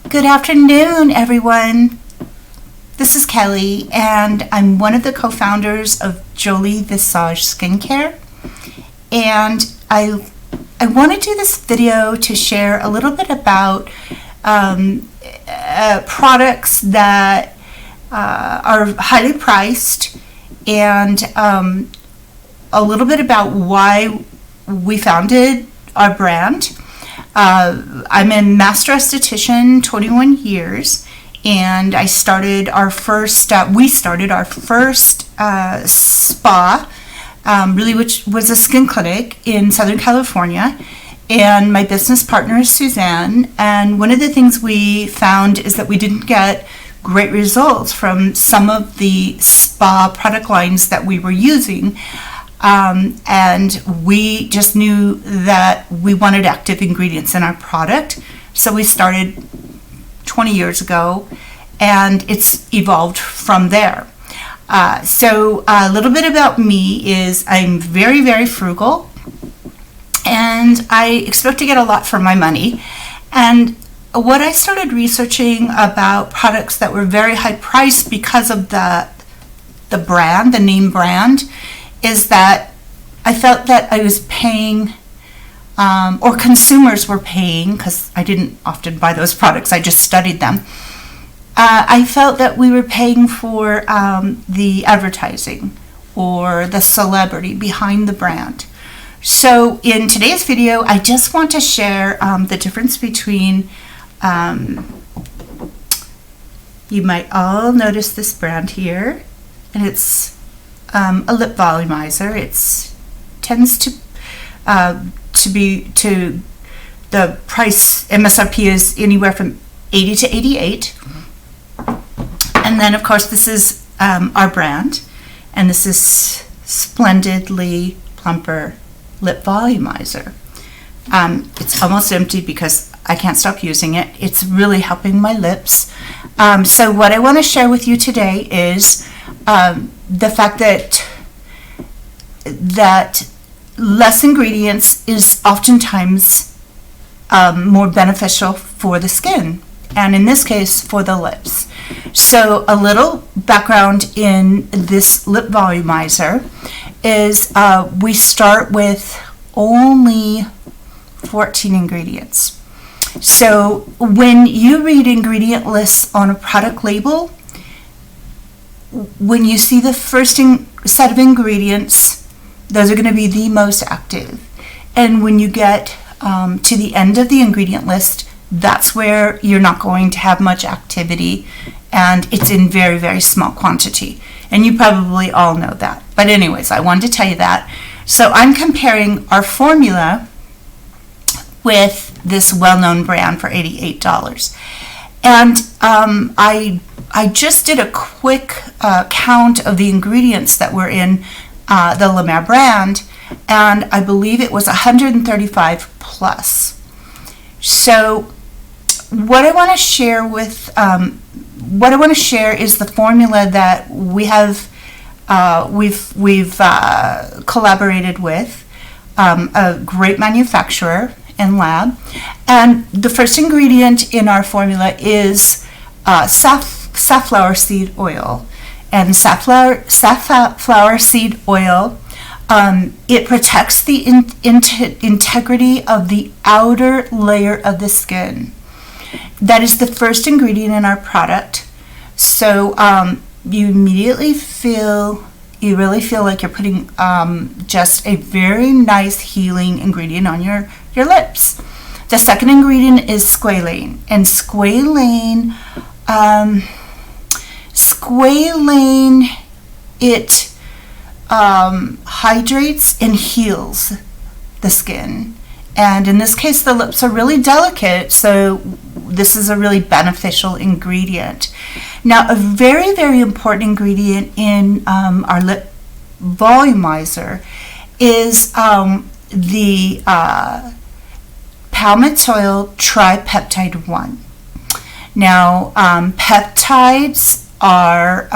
Good afternoon, everyone. This is Kelly, and I'm one of the co-founders of Joli Visage Skincare. And I want to do this video to share a little bit about products that are highly priced, and a little bit about why we founded our brand. I'm a master esthetician, 21 years, and we started our first spa, which was a skin clinic in Southern California. And my business partner is Suzanne. And one of the things we found is that we didn't get great results from some of the spa product lines that we were using. And we just knew that we wanted active ingredients in our product. So we started 20 years ago, and it's evolved from there. So a little bit about me is I'm very, very frugal, and I expect to get a lot for my money. And what I started researching about products that were very high priced because of the brand, the name brand, is that I felt that I was paying, or consumers were paying, because I didn't often buy those products, I just studied them. I felt that we were paying for the advertising or the celebrity behind the brand. So in today's video, I just want to share the difference between, you might all notice this brand here, and it's a lip volumizer. It tends to the price MSRP is anywhere from 80 to 88. And then of course this is our brand, and this is Splendidly Plumper Lip Volumizer. It's almost empty because I can't stop using it. It's really helping my lips. So what I want to share with you today is the fact that less ingredients is oftentimes more beneficial for the skin, and in this case for the lips. So a little background in this lip volumizer is we start with only 14 ingredients. So when you read ingredient lists on a product label, when you see the first set of ingredients, those are going to be the most active. And when you get to the end of the ingredient list, that's where you're not going to have much activity, and it's in very, very small quantity. And you probably all know that. But anyways, I wanted to tell you that. So I'm comparing our formula with this well-known brand for $88. And I just did a quick count of the ingredients that were in the La Mer brand, and I believe it was 135 plus. So what I want to share is the formula that we've collaborated with a great manufacturer and lab. And the first ingredient in our formula is safflower seed oil. And safflower seed oil, it protects the integrity of the outer layer of the skin. That is the first ingredient in our product. So you really feel like you're putting just a very nice healing ingredient on your lips. The second ingredient is squalane, and squalane, it hydrates and heals the skin. And in this case, the lips are really delicate, so this is a really beneficial ingredient. Now, a very, very important ingredient in our lip volumizer is the palmitoyl tripeptide 1. Now, peptides are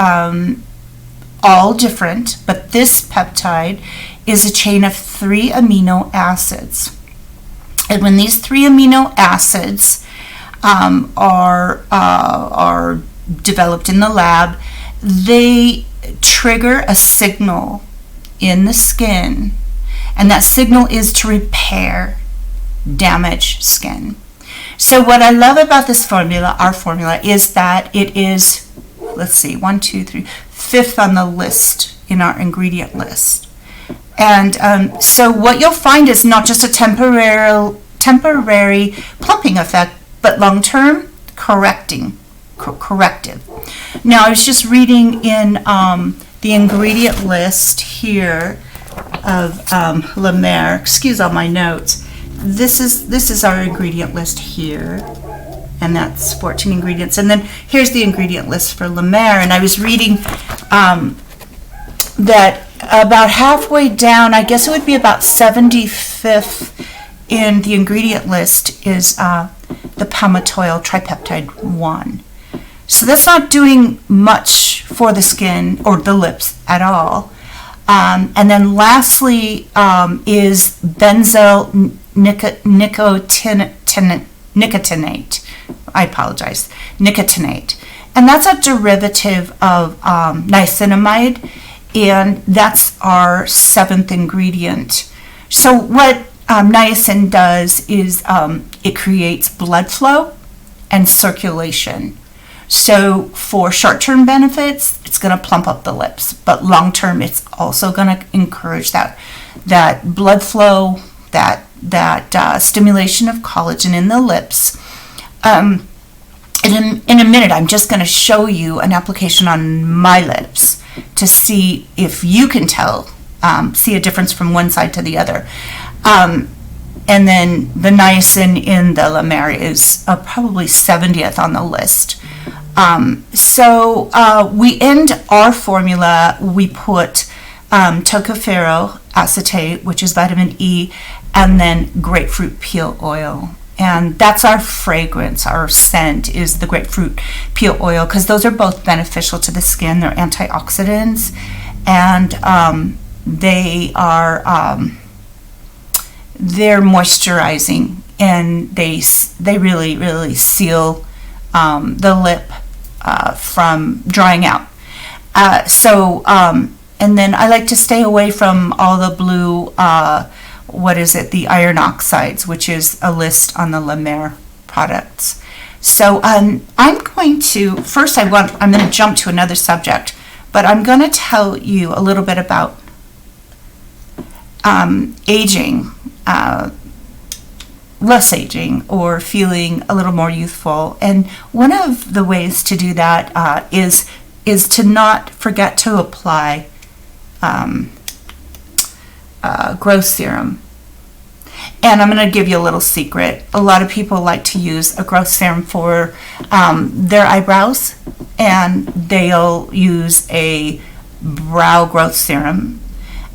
all different, but this peptide is a chain of 3 amino acids. And when these 3 amino acids are developed in the lab. They trigger a signal in the skin, and that signal is to repair damaged skin. So what I love about this formula, our formula, is that it is, let's see, 1, 2, 3, fifth on the list in our ingredient list. And so what you'll find is not just a temporary plumping effect, but long-term corrective. Now, I was just reading in the ingredient list here of La Mer. Excuse all my notes. This is our ingredient list here, and that's 14 ingredients. And then here's the ingredient list for La Mer. And I was reading that about halfway down, I guess it would be about 75th in the ingredient list, is the palmitoyl tripeptide 1. So that's not doing much for the skin or the lips at all. And then lastly is benzyl nicotinate. I apologize. Nicotinate. And that's a derivative of niacinamide, and that's our 7th ingredient. So what niacin does is it creates blood flow and circulation. So for short-term benefits, it's going to plump up the lips, but long-term, it's also going to encourage that blood flow, that stimulation of collagen in the lips. In a minute, I'm just going to show you an application on my lips to see if you can see a difference from one side to the other. And then the niacin in the La Mer is probably 70th on the list. So we end our formula, we put tocopherol acetate, which is vitamin E, and then grapefruit peel oil. And that's our fragrance, our scent is the grapefruit peel oil, because those are both beneficial to the skin. They're antioxidants, and they're moisturizing, and they really, really seal the lip from drying out. And then I like to stay away from all the blue, the iron oxides, which is a list on the La Mer products. So I'm going to, first I'm going to jump to another subject, but I'm going to tell you a little bit about aging, less aging, or feeling a little more youthful. And one of the ways to do that is to not forget to apply growth serum. And I'm going to give you a little secret. A lot of people like to use a growth serum for their eyebrows, and they'll use a brow growth serum,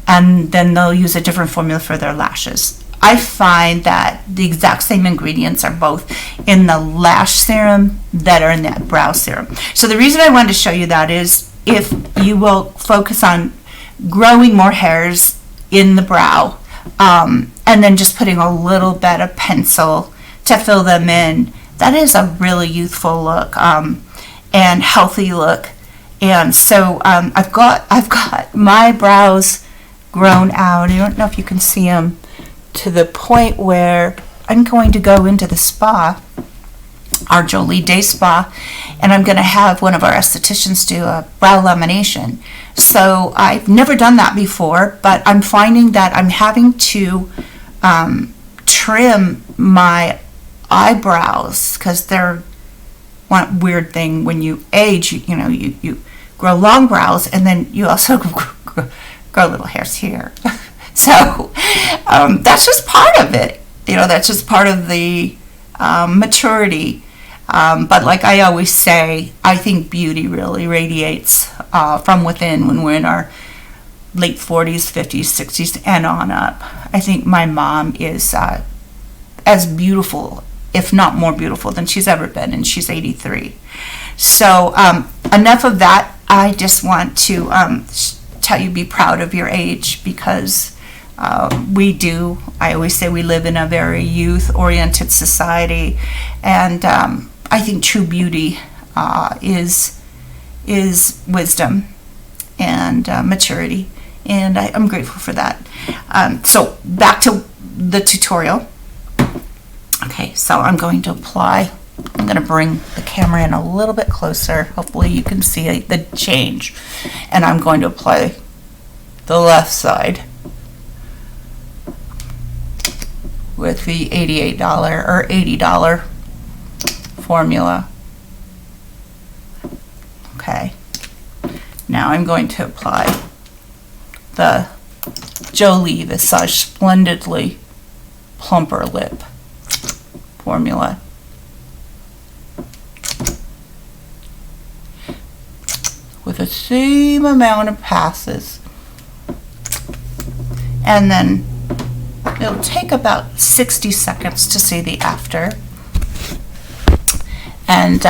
and then they'll use a different formula for their lashes. I find that the exact same ingredients are both in the lash serum that are in that brow serum. So the reason I wanted to show you that is if you will focus on growing more hairs in the brow, and then just putting a little bit of pencil to fill them in, that is a really youthful look and healthy look. And so I've got my brows grown out. I don't know if you can see them, to the point where I'm going to go into the spa, our Jolie Day Spa, and I'm going to have one of our estheticians do a brow lamination. So I've never done that before, but I'm finding that I'm having to trim my eyebrows, because they're one weird thing when you age. You grow long brows, and then you also grow little hairs here. So that's just part of it. That's just part of the maturity. But like I always say, I think beauty really radiates from within when we're in our late 40s, 50s, 60s, and on up. I think my mom is as beautiful, if not more beautiful, than she's ever been, and she's 83. So enough of that. I just want to tell you, be proud of your age, because I always say we live in a very youth-oriented society, and I think true beauty is wisdom and maturity, and I'm grateful for that. So back to the tutorial. Okay, so I'm going to bring the camera in a little bit closer. Hopefully you can see the change. And I'm going to apply the left side with the $88 or $80 formula. Okay. Now I'm going to apply the Joli Visage Splendidly Plumper Lip formula. With the same amount of passes. And then it'll take about 60 seconds to see the after. And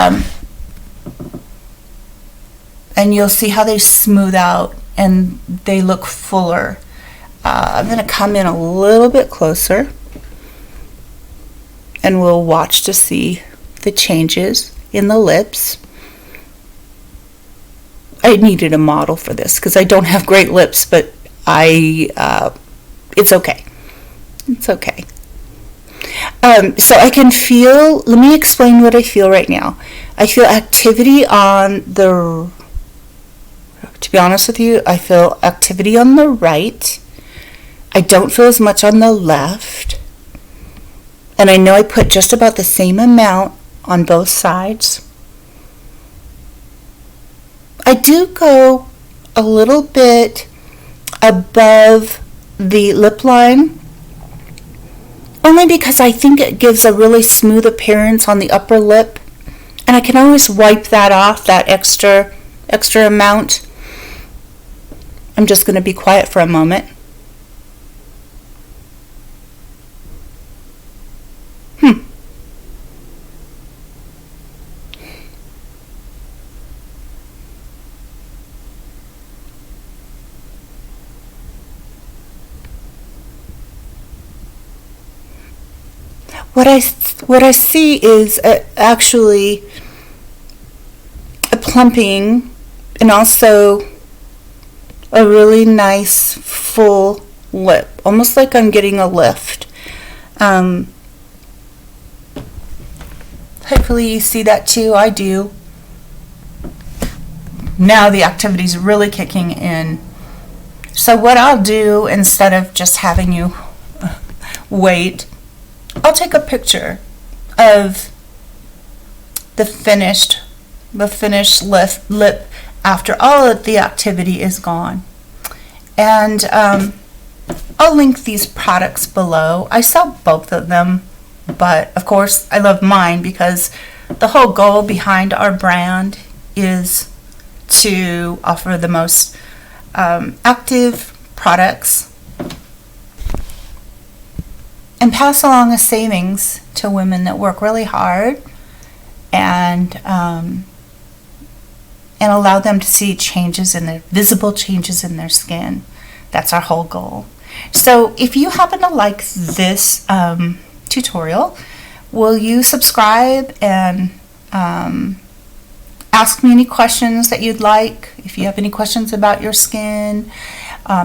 you'll see how they smooth out and they look fuller. I'm going to come in a little bit closer and we'll watch to see the changes in the lips. I needed a model for this because I don't have great lips, but it's okay. It's okay. So I can feel, let me explain what I feel right now. I feel activity to be honest with you, I feel activity on the right. I don't feel as much on the left. And I know I put just about the same amount on both sides. I do go a little bit above the lip line, only because I think it gives a really smooth appearance on the upper lip, and I can always wipe that off, that extra amount. I'm just going to be quiet for a moment. What I see is actually a plumping and also a really nice full lip, almost like I'm getting a lift. Hopefully you see that too. I do. Now the activity's really kicking in. So what I'll do, instead of just having you wait, I'll take a picture of the finished lip after all of the activity is gone. And I'll link these products below. I sell both of them, but of course I love mine because the whole goal behind our brand is to offer the most active products and pass along a savings to women that work really hard and allow them to see visible changes in their skin. That's our whole goal. So if you happen to like this tutorial, will you subscribe and ask me any questions that you'd like? If you have any questions about your skin,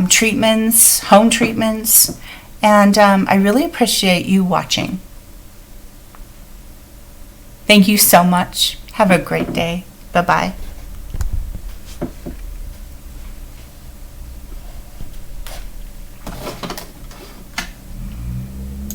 treatments, home treatments, and I really appreciate you watching. Thank you so much. Have a great day. Bye-bye.